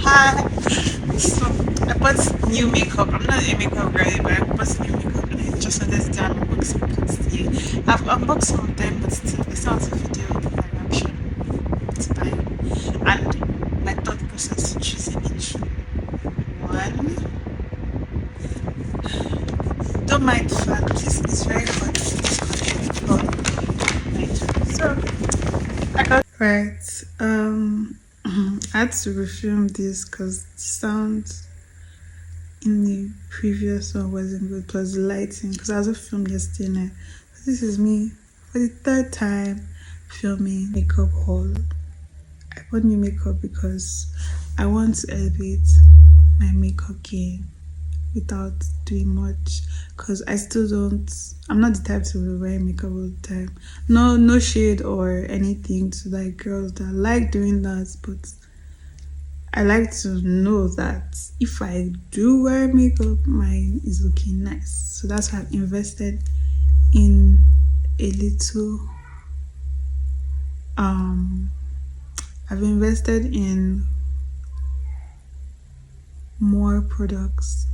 Hi. So I bought new makeup. I'm not a makeup girl, but I bought new makeup and I just wanted to unbox some clothes today. I've unboxed some of them, but still, it's not a video of my reaction to buy. And my thought process choosing each one. Don't mind the fan, please. It's very hot in this country. So I got right. I had to refilm this because the sound in the previous one wasn't good. Plus the lighting, because I also filmed yesterday night. This is me for the third time filming makeup haul. I bought new makeup because I want to elevate my makeup game without doing much, because I'm not the type to be wearing makeup all the time. No shade or anything to like girls that like doing that, but I like to know that if I do wear makeup, mine is looking nice. So that's why I've invested in a little I've invested in more products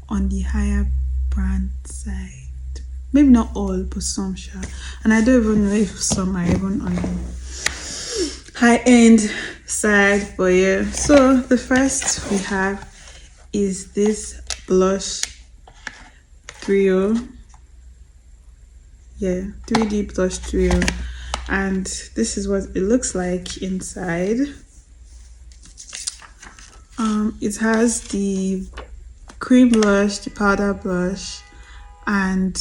on the higher brand side. Maybe not all, but some sure. And I don't even know if some are even on the high-end side, but yeah. So the first we have is this blush trio. Yeah, 3D blush trio. And this is what it looks like inside. It has the cream blush, the powder blush, and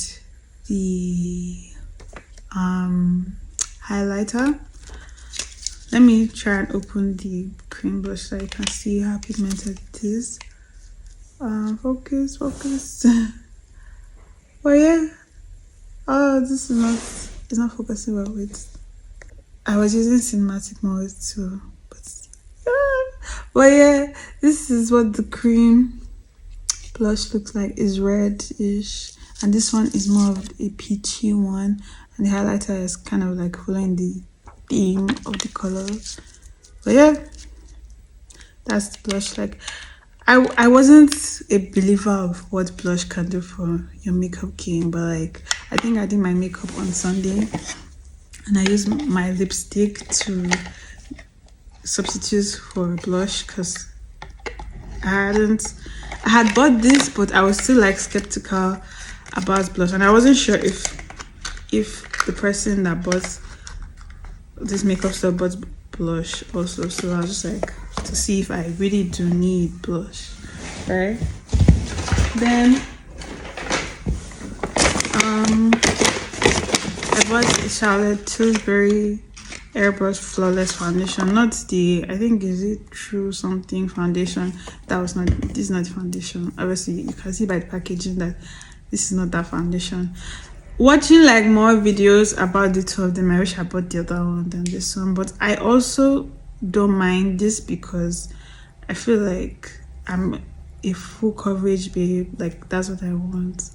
the highlighter. Let me try and open the cream blush so you can see how pigmented it is. Focus. Oh yeah. Oh, this is not, it's not focusing well. Wait, I was using cinematic mode too, but yeah, this is what the cream blush looks like. Is reddish, and this one is more of a peachy one, and the highlighter is kind of like following the theme of the colors. But yeah, that's the blush. Like, I wasn't a believer of what blush can do for your makeup game, but like I think I did my makeup on Sunday and I used my lipstick to substitute for blush because I had bought this, but I was still like skeptical about blush, and I wasn't sure if the person that bought this makeup store bought blush also. So I was just like, to see if I really do need blush, right? Then I bought a Charlotte Tilbury Airbrush Flawless Foundation, not the, I think, is it True Something foundation. This is not foundation. Obviously you can see by the packaging that this is not that foundation. Watching like more videos about the two of them, I wish I bought the other one than this one, but I also don't mind this because I feel like I'm a full coverage babe. Like, that's what I want,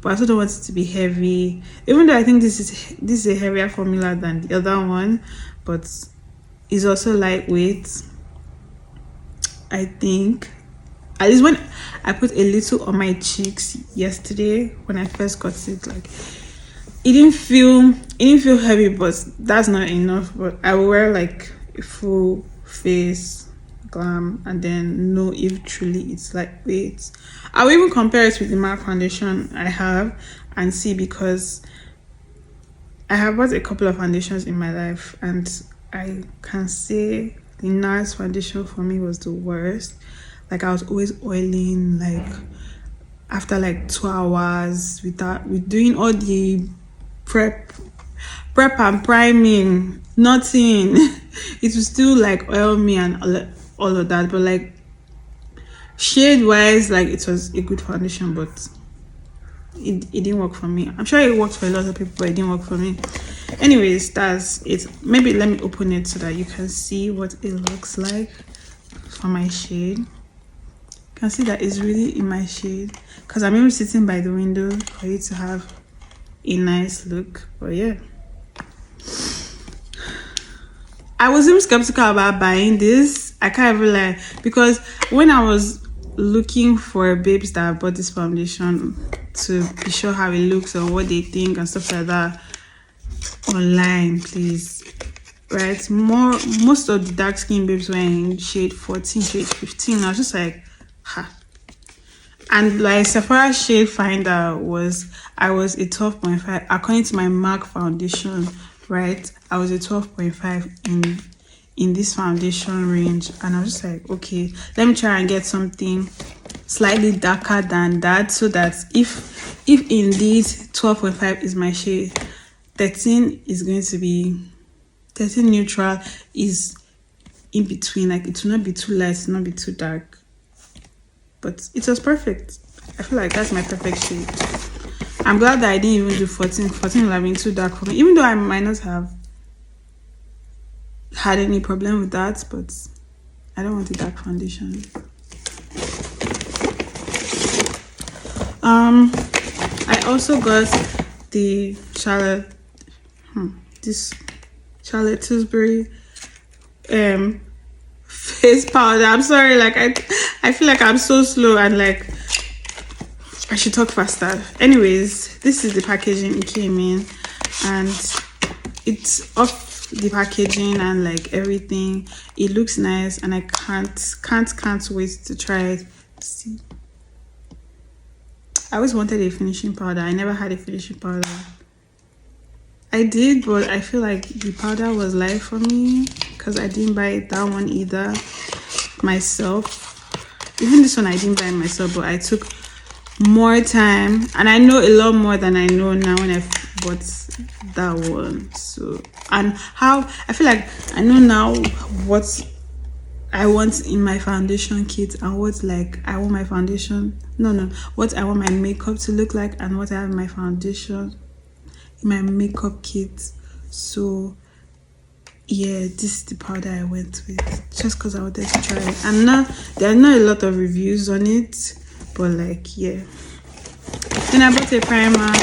but I also don't want it to be heavy, even though I think this is a heavier formula than the other one, but it's also lightweight. I think, at least when I put a little on my cheeks yesterday when I first got it, like it didn't feel heavy, but that's not enough. But I will wear like a full face glam and then know if truly it's lightweight. I will even compare it with the MAC foundation I have and see, because I have bought a couple of foundations in my life and I can say the NARS foundation for me was the worst. Like, I was always oiling, like after like 2 hours with doing all the prep and priming, nothing. It was still like oil me and all of that, but like shade wise, like it was a good foundation, but it didn't work for me. I'm sure it worked for a lot of people, but it didn't work for me. Anyways, that's it. Maybe let me open it so that you can see what it looks like for my shade. You can see that it's really in my shade because I'm even sitting by the window for it to have a nice look. But yeah, I was even skeptical about buying this. I can't even lie, because when I was looking for babes that bought this foundation to be sure how it looks or what they think and stuff like that online, please, right, most of the dark skin babes were in shade 14, shade 15. I was just like, ha. And like Sephora shade finder was, I was a 12.5 according to my MAC foundation, right? I was a 12.5 in this foundation range, and I was just like, okay, let me try and get something slightly darker than that, so that if indeed 12.5 is my shade, 13 is going to be 13 neutral is in between. Like it will not be too light, it will not be too dark, but it was perfect. I feel like that's my perfect shade. I'm glad that I didn't even do 14 would have been too dark for me, even though I might not have had any problem with that, but I don't want a dark foundation. I also got the Charlotte Tilbury face powder. I'm sorry, like I feel like I'm so slow and like I should talk faster. Anyways, this is the packaging it came in, and it's off the packaging and like everything. It looks nice, and I can't wait to try it. See, I always wanted a finishing powder. I never had a finishing powder. I did, but I feel like the powder was light for me because I didn't buy that one either myself. Even this one I didn't buy myself, but I took more time, and I know a lot more than I know now when I bought that one. So, and how I feel like I know now what I want in my foundation kit, and what like I want my foundation what I want my makeup to look like, and what I have in my foundation in my makeup kit. So yeah, this is the powder I went with just because I wanted to try it. And now there are not a lot of reviews on it, but like yeah. Then I bought a primer.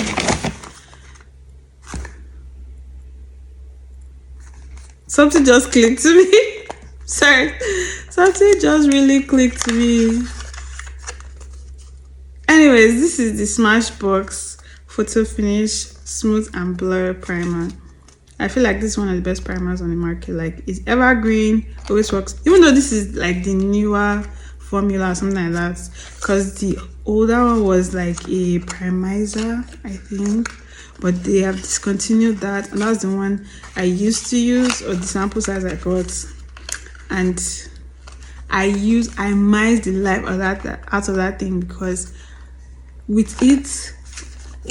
Something just clicked to me. Sorry, something just really clicked to me. Anyways, this is the Smashbox Photo Finish Smooth and Blur Primer. I feel like this is one of the best primers on the market. Like it's evergreen, always works. Even though this is like the newer formula or something like that, because the older one was like a primizer, I think, but they have discontinued that, and that's the one I used to use, or the sample size I got, and I mized the life of out of that thing, because with it,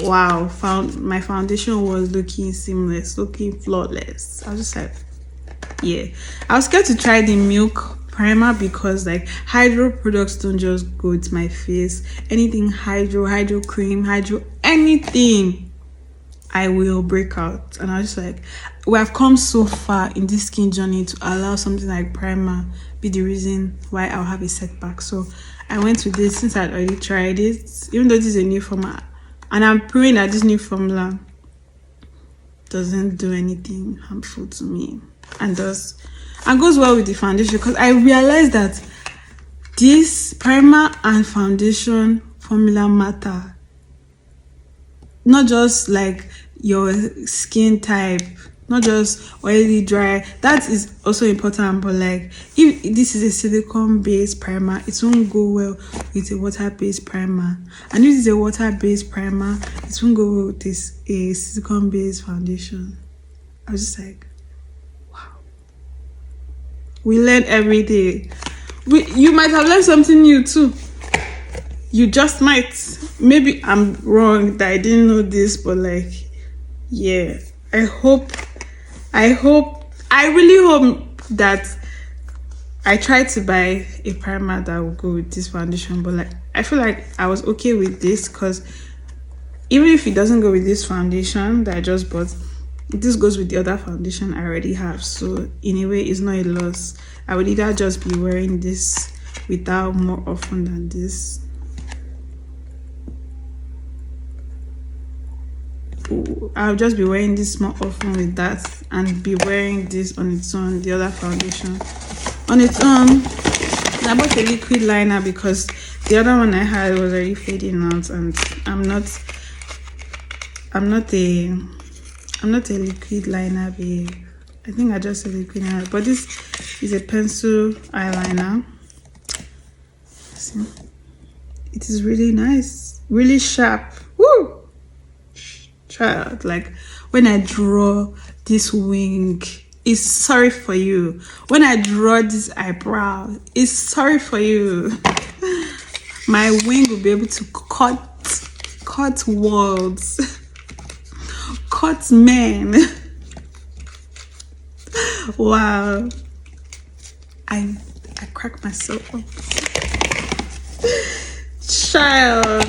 wow, my foundation was looking seamless, looking flawless. I was just like, yeah. I was scared to try the Milk primer because like hydro products don't just go with my face. Anything hydro cream, hydro anything, I will break out. And I was just like, we have come so far in this skin journey to allow something like primer be the reason why I'll have a setback. So I went with this since I'd already tried it, even though this is a new formula, and I'm praying that this new formula doesn't do anything harmful to me and goes well with the foundation, because I realized that this primer and foundation formula matter, not just like your skin type, not just oily, dry. That is also important, but like if this is a silicone based primer, it won't go well with a water based primer, and if it's a water based primer, it won't go well with this a silicone based foundation. I was just like, we learn every day. You might have learned something new too. You just might. Maybe I'm wrong that I didn't know this, but like, yeah. I really hope that I tried to buy a primer that will go with this foundation, but like I feel like I was okay with this because even if it doesn't go with this foundation that I just bought, this goes with the other foundation I already have. So in a way, it's not a loss. I would either just be wearing this without more often than this. I'll just be wearing this more often with that and be wearing this on its own, the other foundation on its own. I bought a liquid liner because the other one I had was already fading out, and I'm not a liquid liner babe. I think I just said liquid liner, but this is a pencil eyeliner. See? It is really nice, really sharp. Woo! Child, like when I draw this wing, it's sorry for you. When I draw this eyebrow, it's sorry for you. My wing will be able to cut walls, cut men. Wow, I crack myself up. Child,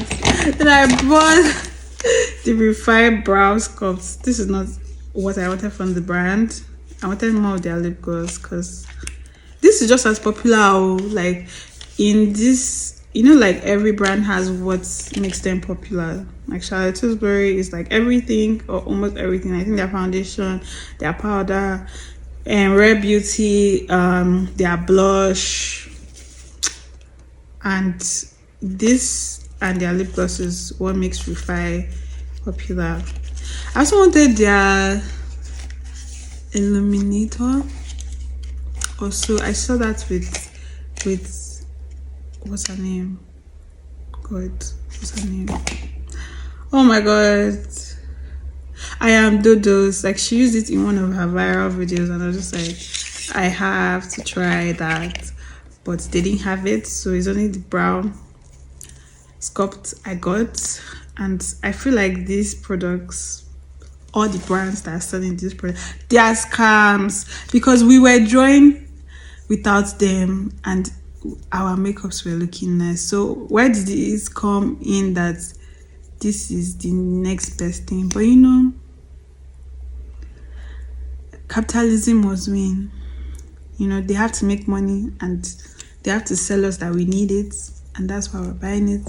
then I bought the refined brow sculpt. This is not what I wanted from the brand. I wanted more of their lip gloss because this is just as popular. Like in this, you know, like every brand has what makes them popular. Like Charlotte Tilbury is like everything or almost everything. I think their foundation, their powder, and Rare Beauty, their blush, and this and their lip gloss is what makes Refi popular. I also wanted their illuminator. Also, I saw that with what's her name? God, what's her name? Oh my god. I am Dodo's. Like she used it in one of her viral videos, and I was just like, I have to try that. But they didn't have it, so it's only the brown sculpt I got. And I feel like these products, all the brands that are selling this product, they are scams because we were drawing without them and our makeups were looking nice. So where did this come in that this is the next best thing? But you know, capitalism must win. You know, they have to make money and they have to sell us that we need it, and that's why we're buying it,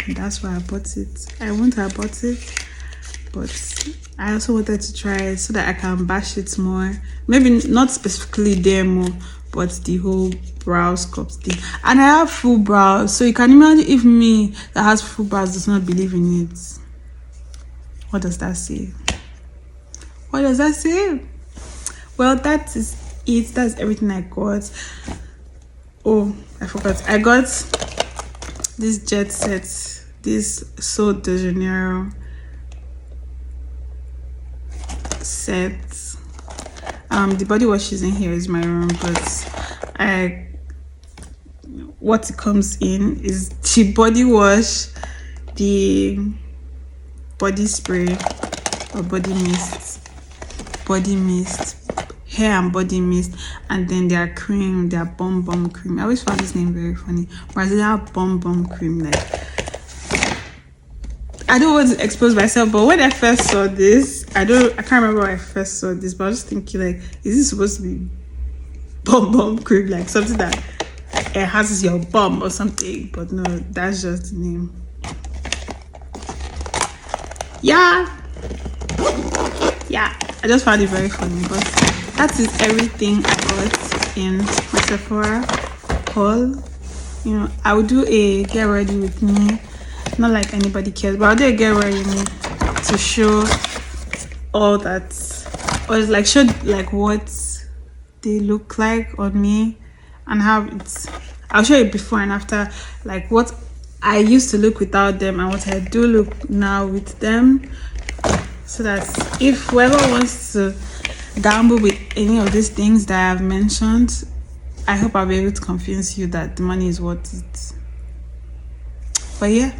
and that's why I bought it. I wouldn't have bought it, but I also wanted to try it so that I can bash it more. Maybe not specifically demo, but the whole brow sculpt thing. And I have full brows, so you can imagine if me that has full brows does not believe in it. What does that say? What does that say? Well, that is it. That's everything I got. Oh, I forgot. I got this Jet Set, this Sol de Janeiro set. The body wash is in here is my room, but what it comes in is the body wash, the body spray or body mist, hair and body mist, and then their cream, their Bum Bum cream. I always found this name very funny. Brazilian Bum Bum cream. Like, I don't want to expose myself, but when I first saw this, I can't remember when I first saw this, but I was just thinking, like, is this supposed to be Bum Bum cream, like something that enhances your bum or something? But no, that's just the name. Yeah, I just found it very funny. But that is everything I got in my Sephora haul. You know, I will do a get ready with me, not like anybody cares, but I'll do a get ready with me to show all that, or like show like what they look like on me and how it's. I'll show you before and after, like what I used to look without them and what I do look now with them, so that if whoever wants to gamble with any of these things that I've mentioned, I hope I'll be able to convince you that the money is worth it. But yeah.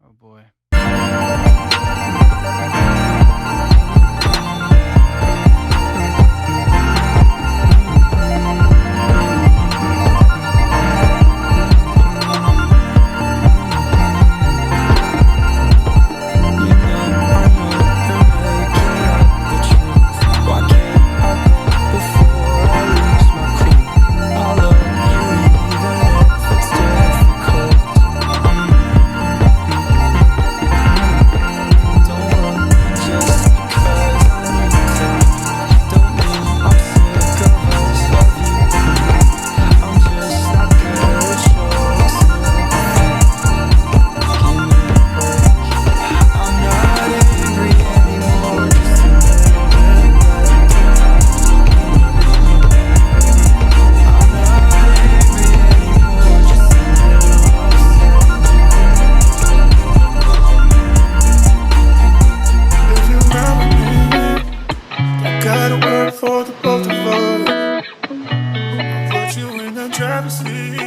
Oh boy. For the both of us, I put you in the driver's seat.